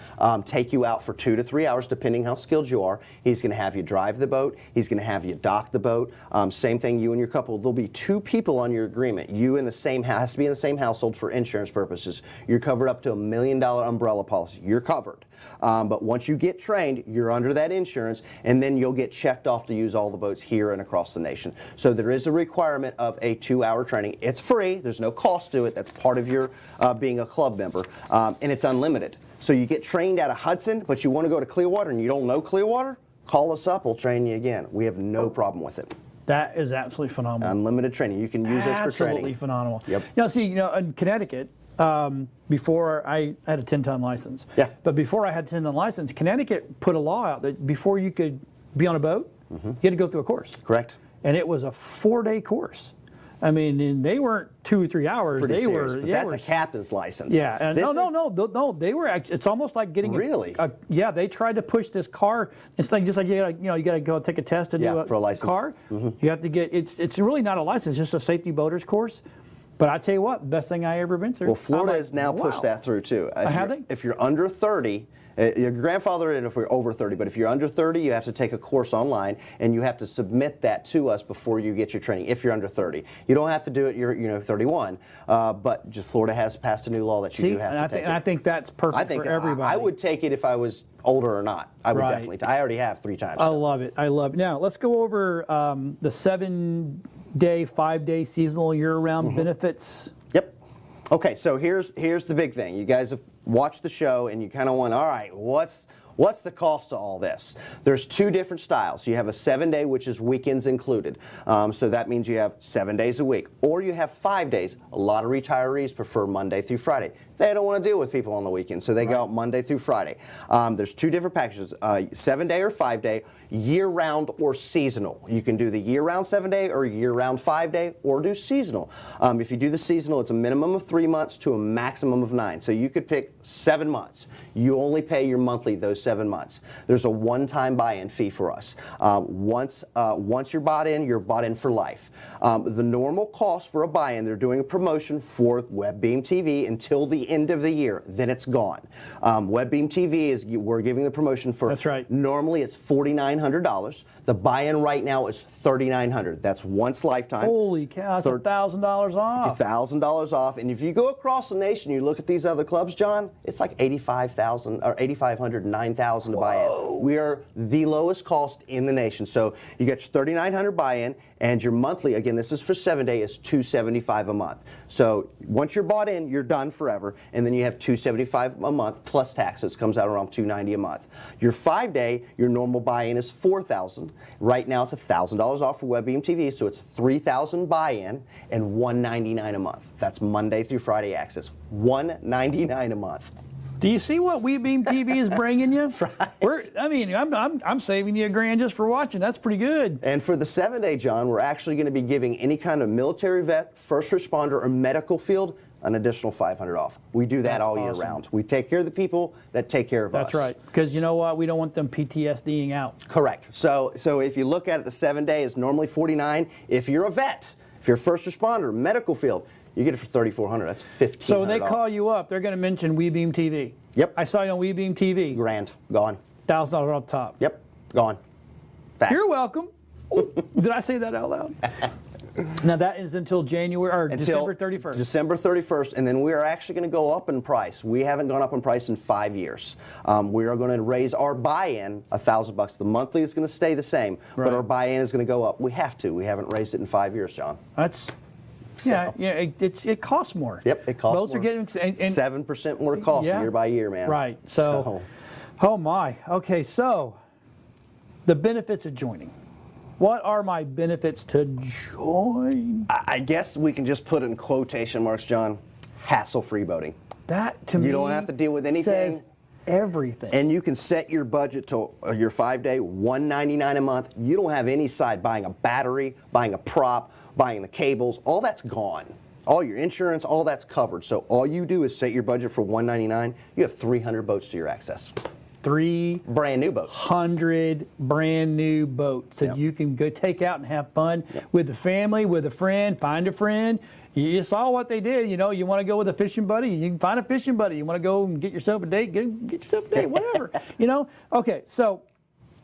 take you out for 2 to 3 hours, depending how skilled you are. He's going to have you drive the boat. He's going to have you dock the boat. Same thing, you and your couple. There'll be 2 people on your agreement. You in the same has to be in the same household for insurance purposes. You're covered up to $1 million umbrella policy. You're covered. But once you get trained, you're under that insurance, and then you'll get checked off to use all the boats here and across the nation. So there is a requirement of a 2-hour training. It's free. There's no cost to it. That's part of your being a club member, and it's unlimited. So you get trained out of Hudson, but you want to go to Clearwater and you don't know Clearwater? Call us up. We'll train you again. We have no problem with it. That is absolutely phenomenal. Unlimited training. You can use us for training. Absolutely phenomenal. Yep. In Connecticut, before I had a 10-ton license. Yeah. But before I had a 10-ton license, Connecticut put a law out that before you could be on a boat, you had to go through a course. Correct. And it was a 4-day course. I mean, and they weren't 2 or 3 hours. Pretty they serious, were. but they that's were a captain's license. Yeah, and This no. They were. It's almost like getting Really? Yeah, they tried to push this car. It's like just like you got to go take a test to do for a license. car. You have to get. It's really not a license. It's just a safety boaters course. But I tell you what, best thing I ever been through. Well, Florida I'm like, has now pushed wow. that through too. Have they? If you're under 30, your grandfather did if we're over 30, but if you're under 30, you have to take a course online, and you have to submit that to us before you get your training. If you're under 30, you don't have to do it. You're 31, but just Florida has passed a new law that you do have to take it. And I think that's perfect I think for everybody. I would take it if I was older or not. I would Right. definitely. I already have 3 times. I love it. I love it. Now let's go over the 7-day, 5-day seasonal year-round benefits. Yep. Okay, so here's the big thing. You guys have watched the show and you kind of want, all right, what's the cost of all this? There's 2 different styles. You have a 7-day, which is weekends included. So that means you have 7 days a week. Or you have 5 days. A lot of retirees prefer Monday through Friday. They don't want to deal with people on the weekend, so they go out Monday through Friday. There's 2 different packages, 7-day or 5-day, year-round or seasonal. You can do the year-round 7-day or year-round 5-day, or do seasonal. If you do the seasonal, it's a minimum of 3 months to a maximum of 9. So you could pick 7 months. You only pay your monthly those 7 months. There's a one-time buy-in fee for us. Once you're bought in for life. The normal cost for a buy-in, they're doing a promotion for WebBeam TV until the end of the year. Then it's gone. WebBeam TV we're giving the promotion for. That's right. Normally it's $4,900. The buy-in right now is $3,900. That's once lifetime. Holy cow, that's $1,000 off. $1,000 off. And if you go across the nation, you look at these other clubs, John, it's like $85,000 or $8,500, $9,000 to buy in. We are the lowest cost in the nation. So you get your $3,900 buy-in, and your monthly, again, this is for 7-day, is $275 a month. So once you're bought in, you're done forever, and then you have $275 a month plus taxes. Comes out around $290 a month. Your 5-day, your normal buy-in is $4,000. Right now it's $1,000 off for WebBeam TV, so it's $3,000 buy-in and $199 a month. That's Monday through Friday access. $199 a month. Do you see what WeBeam TV is bringing you? Right. I'm saving you $1,000 just for watching. That's pretty good. And for the 7-day, John, we're actually going to be giving any kind of military vet, first responder, or medical field an additional $500 off. We do that That's all year awesome. round. We take care of the people that take care of us. That's right. Because you know what? We don't want them PTSDing out. Correct. So if you look at it, the 7-day is normally $49. If you're a vet, if you're a first responder, medical field, You get it for $3,400. That's $1,500. So when they call you up, they're going to mention WeBeam TV. Yep. I saw you on WeBeam TV. Grand, gone. $1,000 up top. Yep, gone. Fact. You're welcome. Did I say that out loud? Now that is until January or December 31st. December 31st, and then we are actually going to go up in price. We haven't gone up in price in 5 years. We are going to raise our buy-in $1,000. The monthly is going to stay the same, Right. but our buy-in is going to go up. We have to. We haven't raised it in 5 years, John. That's So. it costs more. Yep, it costs Boats more. are getting 7% more cost Yeah. year by year, man. Right. So, oh my. Okay, so the benefits of joining. What are my benefits to join? I guess we can just put it in quotation marks, John. Hassle-free boating. That to me, You don't have to deal with anything. Says everything. And you can set your budget to your 5-day, $199 a month. You don't have any side buying a battery, buying a prop, buying the cables. All that's gone. All your insurance, all that's covered. So all you do is set your budget for $199. You have 300 boats to your access. 300 brand new boats. brand new boats that Yep. you can go take out and have fun with the family, with a friend, find a friend. You saw what they did. You know, you want to go with a fishing buddy, you can find a fishing buddy. You want to go and get yourself a date, get yourself a date, whatever. You know? Okay, so,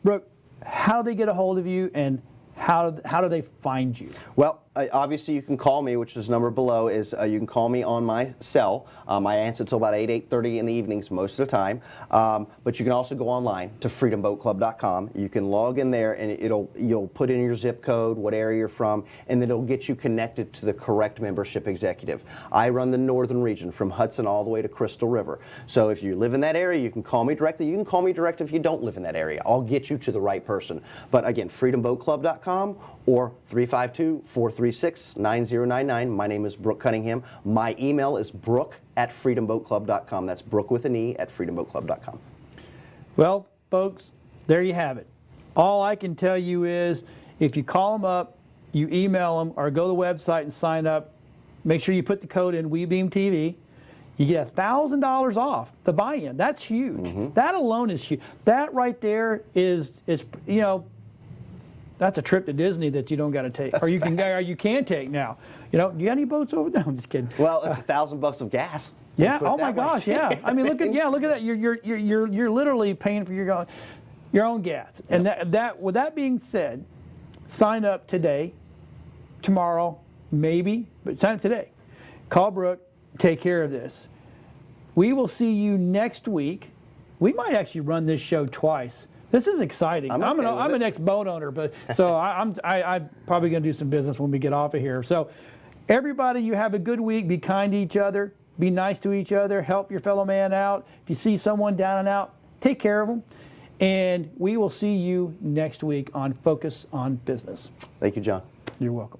Brooke, how do they get a hold of you and how do they find you? Well, obviously you can call me, which is the number below. Is you can call me on my cell. I answer till about 8:30 in the evenings most of the time. But you can also go online to freedomboatclub.com. You can log in there and you'll put in your zip code, what area you're from, and then it'll get you connected to the correct membership executive. I run the northern region from Hudson all the way to Crystal River. So if you live in that area, you can call me directly. You can call me direct if you don't live in that area. I'll get you to the right person. But again, freedomboatclub.com or 352-436-9099. My name is Brooke Cunningham. My email is brooke@freedomboatclub.com. That's Brooke with an E at freedomboatclub.com. Well, folks, there you have it. All I can tell you is if you call them up, you email them, or go to the website and sign up, make sure you put the code in WeBeam TV. You get $1,000 off the buy-in. That's huge. That alone is huge. That right there is you know, that's a trip to Disney that you don't got to take, or you can take now. You know, do you got any boats over there? I'm just kidding. Well, it's $1,000 of gas. Yeah. Let's put it Oh my that way. gosh. Yeah. I mean, look at that. You're literally paying for your own gas. And that with that being said, sign up today, tomorrow, maybe, but sign up today. Call Brooke. Take care of this. We will see you next week. We might actually run this show twice. This is exciting. I'm an ex-boat owner, but so I'm probably going to do some business when we get off of here. So everybody, you have a good week. Be kind to each other. Be nice to each other. Help your fellow man out. If you see someone down and out, take care of them. And we will see you next week on Focus on Business. Thank you, John. You're welcome.